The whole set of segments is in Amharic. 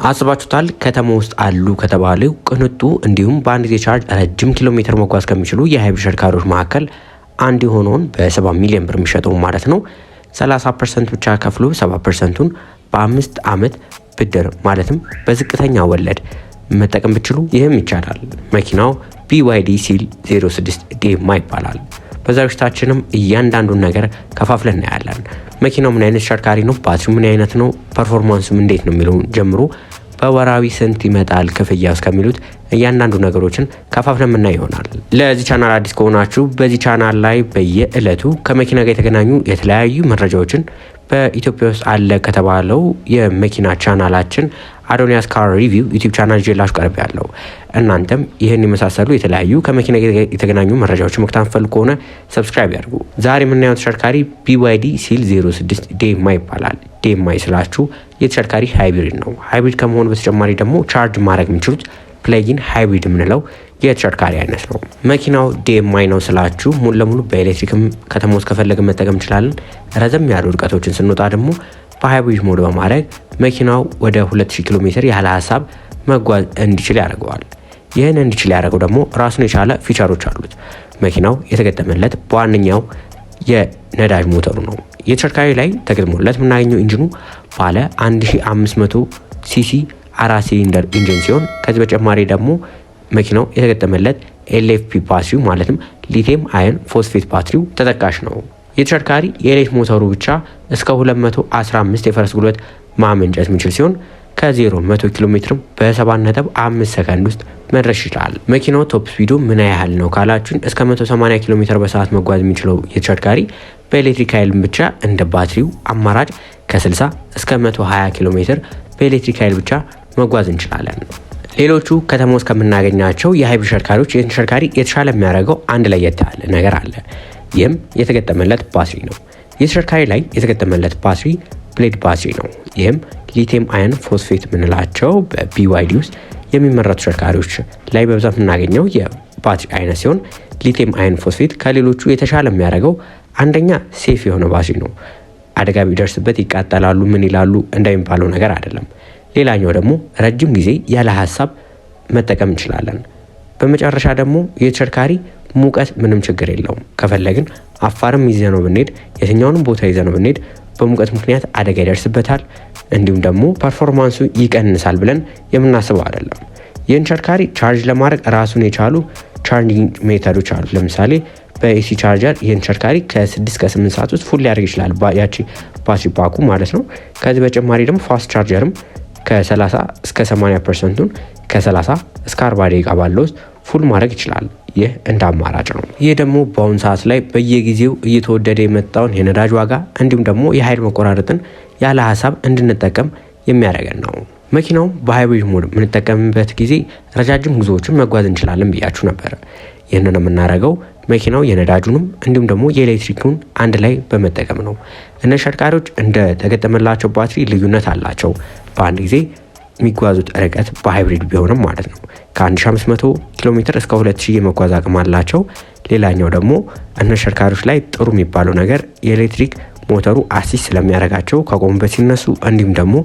አስባችሁታል? ከተማ ውስጥ አሉ ከተባለው ቅንጡ እንዲሁም በአንድ ጊዜ ቻርጅ ረጅም ኪሎ ሜትር መጓዝ ከሚችሉ የሃይብሪድ ተሽከርካሪዎች መካከል አንድ የሆነውን በ7 ሚሊዮን ብር የሚሸጠው ማለት ነው 30% ብቻ ከፍሎ 7%ቱን በ5 ዓመት ብድር ማለትም በዝቅተኛ ወለድ መጠቀም ብችሉ ይህም ይቻላል። መኪናው BYD ሲል 06 ዴማ ይባላል። በዛሬዎቻችንም እያንዳንዱን ነገር ከፋፍለን እናያለን። መኪናው ምን አይነት ተሽከርካሪ ነው፣ ባትሪው ምን አይነት ነው፣ ፐርፎርማንሱም እንዴት ነው የሚለውን ጀምሮ በወራዊ ስንት ይመጣል ክፍያ እስከሚሉት እያንዳንዱ ነገሮችን ከፋፍለን የምናይ ይሆናል። ለዚህ ቻናል አዲስ ከሆናችሁ በዚህ ቻናል ላይ በየዕለቱ ከመኪና ጋር የተገናኙ የተለያዩ መረጃዎችን በኢትዮጵያ ውስጥ አለ ከተባለው የመኪና ቻናላችን አዶኒያስ ካር ሪቪው ዩቲዩብ ቻናል ይዤላችሁ ቀርብ ያለው እናንተም ይህን የመሳሰሉ የተለያዩ ከመኪና የተገናኙ መረጃዎችን መከታተል ፈልጉ ከሆነ ሰብስክራይብ ያድርጉ። ዛሬ የምናየው ተሽከርካሪ BYD ሲል 06 ዴማ ይባላል። ዴማ ይስላችሁ የተሽከርካሪ ሃይብሪድ ነው። ሃይብሪድ ከመሆኑ በተጨማሪ ደግሞ ቻርጅ ማድረግ የሚችሉት ፕሌጊን ሃይብሪድ የምንለው የተሽከርካሪ አይነት ነው። መኪናው ዴማይ ነው ስላችሁ ሙሉ ለሙሉ በኤሌክትሪክም ከተማ ውስጥ ከፈለግን መጠቀም እንችላለን። ረዘም ያሉ ርቀቶችን ስንወጣ ደግሞ በሃይብሪድ ሞድ በማድረግ መኪናው ወደ 2000 ኪሎ ሜትር ያለ ሀሳብ መጓዝ እንዲችል ያደርገዋል። ይህን እንዲችል ያደረገው ደግሞ ራሱን የቻለ ፊቸሮች አሉት። መኪናው የተገጠመለት በዋነኛው የነዳጅ ሞተሩ ነው። የተሽከርካሪ ላይ ተገጥሞለት የምናገኘው ኢንጂኑ ባለ 1500 ሲሲ 4 ሲሊንደር ኢንጂን ሲሆን ከዚህ በተጨማሪ ደግሞ መኪናው የተገጠመለት LFP ባትሪው ማለትም ሊቲየም አየን ፎስፌት ባትሪው ተጠቃሽ ነው። የተሽከርካሪ የኤሌክትሪክ ሞተሩ ብቻ እስከ 215 የፈረስ ጉልበት ማመንጨት የሚችል ሲሆን ከ0-100 ኪሎ ሜትር በ7.5 ሰከንድ ውስጥ መድረስ ይችላል። መኪናው ቶፕ ስፒዱ ምን ያህል ነው ካላችሁን እስከ 180 ኪሎ ሜትር በሰዓት መጓዝ የሚችለው የተሽከርካሪ በኤሌክትሪክ ኃይል ብቻ እንደ ባትሪው አማራጭ ከ60 እስከ 120 ኪሎ ሜትር በኤሌክትሪክ ኃይል ብቻ መጓዝ እንችላለን። ሌሎቹ ከተማ ውስጥ ከምናገኛቸው የሃይብሪድ ተሽከርካሪዎች ይህን ተሽከርካሪ የተሻለ የሚያደርገው አንድ ለየት ያለ ነገር አለ። ይህም የተገጠመለት ባትሪ ነው። የተሽከርካሪ ላይ የተገጠመለት ባትሪ ብሌድ ባትሪ ነው። ይህም ሊቲየም አየን ፎስፌት የምንላቸው በBYD ውስጥ የሚመረቱ ተሽከርካሪዎች ላይ በብዛት የምናገኘው የባትሪ አይነት ሲሆን ሊቲየም አየን ፎስፌት ከሌሎቹ የተሻለ የሚያደርገው አንደኛ ሴፍ የሆነ ባትሪ ነው። አደጋ ቢደርስበት ይቃጠላሉ ምን ይላሉ እንደሚባለው ነገር አይደለም። ሌላኛው ደግሞ ረጅም ጊዜ ያለ ሀሳብ መጠቀም እንችላለን። በመጨረሻ ደግሞ የተሽከርካሪ ሙቀት ምንም ችግር የለውም። ከፈለግን አፋርም ይዘነው ብንሄድ የትኛውንም ቦታ ይዘነው ብንሄድ በሙቀት ምክንያት አደጋ ይደርስበታል እንዲሁም ደግሞ ፐርፎርማንሱ ይቀንሳል ብለን የምናስበው አይደለም። ይህን ተሽከርካሪ ቻርጅ ለማድረግ ራሱን የቻሉ ቻርጂንግ ሜተዶች አሉ። ለምሳሌ በኤሲ ቻርጀር ይህን ተሽከርካሪ ከ6 እስከ 8 ሰዓት ውስጥ ፉል ሊያደርግ ይችላል። ያቺ ባትሪ ፓኩ ማለት ነው። ከዚህ በተጨማሪ ደግሞ ፋስት ቻርጀርም ከ30 እስከ 80%ቱን ከ30 እስከ 40 ደቂቃ ባለው ውስጥ ፉል ማድረግ ይችላል። ይህ እንደ አማራጭ ነው። ይህ ደግሞ በአሁኑ ሰዓት ላይ በየጊዜው እየተወደደ የመጣውን የነዳጅ ዋጋ እንዲሁም ደግሞ የኃይል መቆራረጥን ያለ ሀሳብ እንድንጠቀም የሚያደርገን ነው። መኪናውም በሃይብሪድ ሞድ የምንጠቀምበት ጊዜ ረጃጅም ጉዞዎችን መጓዝ እንችላለን ብያችሁ ነበር። ይህንን የምናደርገው መኪናው የነዳጁንም እንዲሁም ደግሞ የኤሌክትሪኩን አንድ ላይ በመጠቀም ነው። እነ ተሽከርካሪዎች እንደ ተገጠመላቸው ባትሪ ልዩነት አላቸው። በአንድ ጊዜ የሚጓዙት ርቀት በሃይብሪድ ቢሆንም ማለት ነው ከ1500 ኪሎ ሜትር እስከ 2000 የመጓዝ አቅም አላቸው። ሌላኛው ደግሞ እነ ተሽከርካሪዎች ላይ ጥሩ የሚባለው ነገር የኤሌክትሪክ ሞተሩ አሲስት ስለሚያደርጋቸው ከቆሙበት ሲነሱ እንዲሁም ደግሞ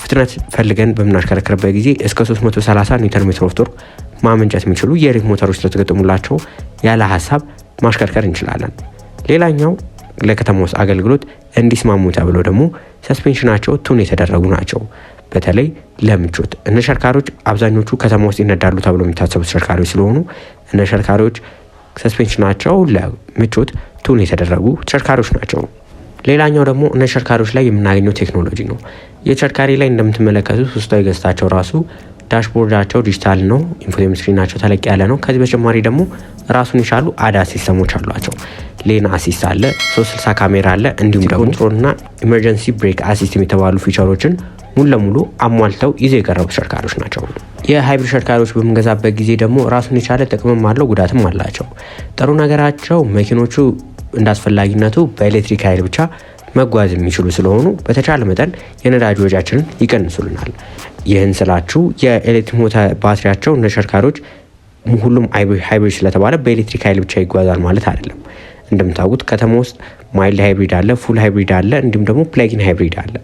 ፍጥነት ፈልገን በምናሽከረክርበት ጊዜ እስከ 330 ኒውተን ሜትር ኦፍ ቶርክ ማመንጨት የሚችሉ የኤሌክትሪክ ሞተሮች ስለተገጠሙላቸው ያለ ሀሳብ ማሽከርከር እንችላለን። ሌላኛው ለከተማ ውስጥ አገልግሎት እንዲስማሙ ተብሎ ደግሞ ሰስፔንሽናቸው ቱን የተደረጉ ናቸው። በተለይ ለምቾት እነ ተሽከርካሪዎች አብዛኞቹ ከተማ ውስጥ ይነዳሉ ተብሎ የሚታሰቡ ተሽከርካሪዎች ስለሆኑ እነ ተሽከርካሪዎች ሰስፔንሽናቸው ለምቾት ቱን የተደረጉ ተሽከርካሪዎች ናቸው። ሌላኛው ደግሞ እነ ተሽከርካሪዎች ላይ የምናገኘው ቴክኖሎጂ ነው። የተሽከርካሪ ላይ እንደምትመለከቱት ውስጣዊ ገጽታቸው ራሱ ዳሽቦርዳቸው ዲጂታል ነው። ኢንፎቴመንት ስክሪናቸው ተለቅ ያለ ነው። ከዚህ በተጨማሪ ደግሞ ራሱን የቻሉ ADAS ሲስተሞች አሏቸው። ሌን አሲስት አለ፣ 360 ካሜራ አለ፣ እንዲሁም ደግሞ ኮንትሮልና ኢመርጀንሲ ብሬክ አሲስት የተባሉ ፊቸሮችን ሙሉ ለሙሉ አሟልተው ይዘው የቀረቡ ተሽከርካሪዎች ናቸው። የሃይብሪድ ተሽከርካሪዎች በምንገዛበት ጊዜ ደግሞ ራሱን የቻለ ጥቅምም አለው ጉዳትም አላቸው። ጥሩ ነገራቸው መኪኖቹ እንዳስፈላጊነቱ በኤሌክትሪክ ኃይል ብቻ መጓዝ የሚችሉ ስለሆኑ በተቻለ መጠን የነዳጅ ወጪያችንን ይቀንሱልናል። ይህን ስላችሁ የኤሌክትሪክ ሞተር ባትሪያቸው እነ ተሽከርካሪዎች ሁሉም ሃይብሪድ ስለተባለ በኤሌክትሪክ ኃይል ብቻ ይጓዛል ማለት አይደለም። እንደምታውቁት ከተማ ውስጥ ማይልድ ሃይብሪድ አለ፣ ፉል ሃይብሪድ አለ፣ እንዲሁም ደግሞ ፕላጊን ሃይብሪድ አለ።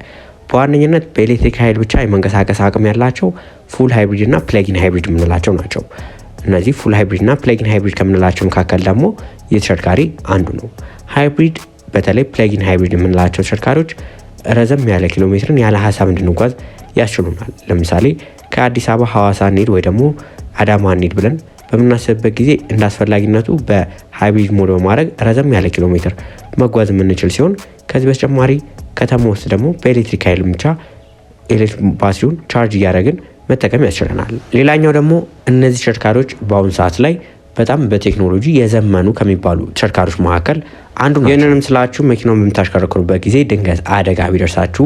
በዋነኝነት በኤሌክትሪክ ኃይል ብቻ የመንቀሳቀስ አቅም ያላቸው ፉል ሃይብሪድ እና ፕለጊን ሃይብሪድ የምንላቸው ናቸው። እነዚህ ፉል ሃይብሪድ እና ፕለጊን ሃይብሪድ ከምንላቸው መካከል ደግሞ የተሽከርካሪ አንዱ ነው። ሃይብሪድ በተለይ ፕለጊን ሃይብሪድ የምንላቸው ተሽከርካሪዎች ረዘም ያለ ኪሎ ሜትርን ያለ ሀሳብ እንድንጓዝ ያስችሉናል። ለምሳሌ ከአዲስ አበባ ሐዋሳ እንሂድ ወይ ደግሞ አዳማ እንሂድ ብለን በምናስብበት ጊዜ እንደ አስፈላጊነቱ በሃይብሪድ ሞድ በማድረግ ረዘም ያለ ኪሎ ሜትር መጓዝ የምንችል ሲሆን ከዚህ በተጨማሪ ከተማ ውስጥ ደግሞ በኤሌክትሪክ ኃይል ብቻ ኤሌክትሪክ ባትሪውን ቻርጅ እያደረግን መጠቀም ያስችለናል። ሌላኛው ደግሞ እነዚህ ተሽከርካሪዎች በአሁኑ ሰዓት ላይ በጣም በቴክኖሎጂ የዘመኑ ከሚባሉ ተሽከርካሪዎች መካከል አንዱ ነው። ይህንንም ስላችሁ መኪናውን በምታሽከረክሩበት ጊዜ ድንገት አደጋ ቢደርሳችሁ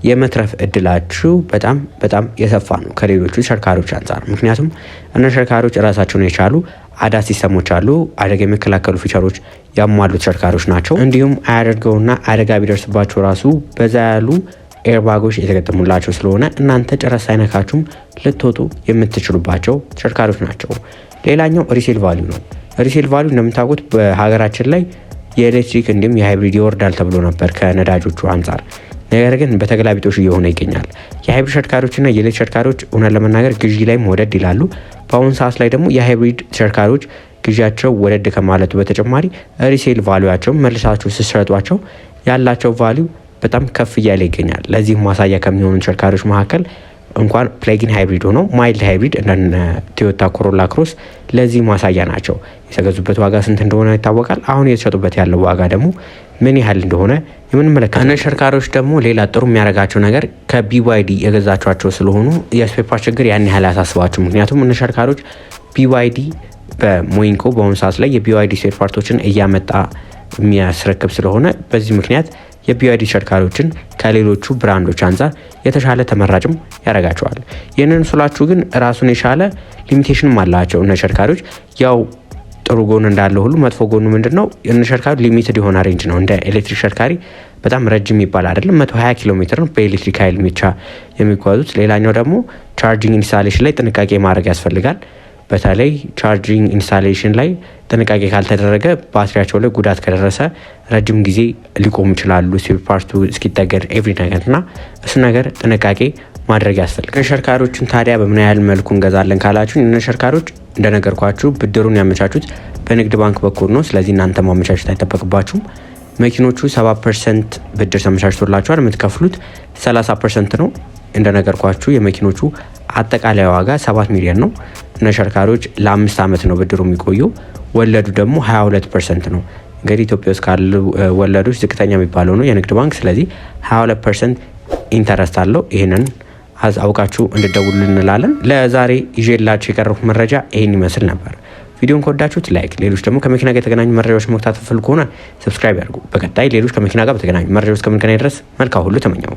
የመትረፍ እድላችሁ በጣም የሰፋ ነው ከሌሎቹ ተሽከርካሪዎች አንጻር። ምክንያቱም እነ ተሽከርካሪዎች ራሳቸውን የቻሉ አዳስ ሲስተሞች አሉ፣ አደጋ የሚከላከሉ ፊቸሮች ያሟሉ ተሽከርካሪዎች ናቸው። እንዲሁም አያደርገውና አደጋ ቢደርስባቸው ራሱ በዛ ያሉ ኤርባጎች የተገጠሙላቸው ስለሆነ እናንተ ጨረስ አይነካችሁም ልትወጡ የምትችሉባቸው ተሽከርካሪዎች ናቸው። ሌላኛው ሪሴል ቫልዩ ነው። ሪሴል ቫልዩ እንደምታውቁት በሀገራችን ላይ የኤሌክትሪክ እንዲሁም የሃይብሪድ ይወርዳል ተብሎ ነበር ከነዳጆቹ አንጻር። ነገር ግን በተገላቢጦሽ እየሆነ ይገኛል። የሃይብሪድ ተሽከርካሪዎችና የኤሌክትሪክ ተሽከርካሪዎች እውነት ለመናገር ግዢ ላይም ወደድ ይላሉ። በአሁኑ ሰዓት ላይ ደግሞ የሃይብሪድ ተሽከርካሪዎች ግዢያቸው ወደድ ከማለቱ በተጨማሪ ሪሴል ቫልዩአቸው መልሳችሁ ስትሸጧቸው ያላቸው ቫልዩ በጣም ከፍ እያለ ይገኛል። ለዚህ ማሳያ ከሚሆኑ ተሽከርካሪዎች መካከል እንኳን ፕለጊን ሃይብሪድ ሆነው ማይልድ ሃይብሪድ እንደ ቶዮታ ኮሮላ ክሮስ ለዚህ ማሳያ ናቸው። የተገዙበት ዋጋ ስንት እንደሆነ ይታወቃል። አሁን የተሸጡበት ያለው ዋጋ ደግሞ ምን ያህል እንደሆነ የምንመለከት። እነ ተሽከርካሪዎች ደግሞ ሌላ ጥሩ የሚያደርጋቸው ነገር ከቢዋይዲ የገዛቸዋቸው ስለሆኑ የስፔር ፓርት ችግር ያን ያህል አያሳስባቸው። ምክንያቱም እነ ተሽከርካሪዎች ቢዋይዲ በሞይንኮ በአሁኑ ሰዓት ላይ የቢዋይዲ ስፔር ፓርቶችን እያመጣ የሚያስረክብ ስለሆነ በዚህ ምክንያት የቢዋይዲ ተሽከርካሪዎችን ከሌሎቹ ብራንዶች አንጻር የተሻለ ተመራጭም ያደርጋቸዋል። ይህንን ስላችሁ ግን ራሱን የቻለ ሊሚቴሽንም አላቸው እነ ተሽከርካሪዎች። ያው ጥሩ ጎን እንዳለ ሁሉ መጥፎ ጎኑ ምንድነው? እነ ተሽከርካሪ ሊሚትድ የሆነ ሬንጅ ነው። እንደ ኤሌክትሪክ ተሽከርካሪ በጣም ረጅም ይባል አይደለም። 120 ኪሎ ሜትር ነው በኤሌክትሪክ ኃይል ብቻ የሚጓዙት። ሌላኛው ደግሞ ቻርጂንግ ኢንስታሌሽን ላይ ጥንቃቄ ማድረግ ያስፈልጋል። በተለይ ቻርጂንግ ኢንስታሌሽን ላይ ጥንቃቄ ካልተደረገ ባትሪያቸው ላይ ጉዳት ከደረሰ ረጅም ጊዜ ሊቆሙ ይችላሉ፣ ስፔር ፓርቱ እስኪጠገድ ኤቭሪ ነገር እና እሱ ነገር ጥንቃቄ ማድረግ ያስፈልጋል። ተሽከርካሪዎችን ታዲያ በምን ያህል መልኩ እንገዛለን ካላችሁ ተሽከርካሪዎች እንደነገርኳችሁ ብድሩን ያመቻቹት በንግድ ባንክ በኩል ነው። ስለዚህ እናንተ ማመቻቸት አይጠበቅባችሁም። መኪኖቹ 70% ብድር ተመቻችቶላቸዋል። የምትከፍሉት 30% ነው። እንደነገርኳችሁ የመኪኖቹ አጠቃላይ ዋጋ 7 ሚሊዮን ነው። ተሽከርካሪዎች ለ5 ዓመት ነው ብድሩ የሚቆየው። ወለዱ ደግሞ 22% ነው። እንግዲህ ኢትዮጵያ ውስጥ ካሉ ወለዶች ዝቅተኛ የሚባለው ነው የንግድ ባንክ። ስለዚህ 22% ኢንተረስት አለው። ይህንን አውቃችሁ እንድደውሉ እንላለን። ለዛሬ ይዤላችሁ የቀረቡት መረጃ ይህን ይመስል ነበር። ቪዲዮን ከወዳችሁት ላይክ፣ ሌሎች ደግሞ ከመኪና ጋር የተገናኙ መረጃዎች መከታተል ከሆነ ሰብስክራይብ ያድርጉ። በቀጣይ ሌሎች ከመኪና ጋር በተገናኙ መረጃዎች እስከምንገናኝ ድረስ መልካም ሁሉ ተመኘው።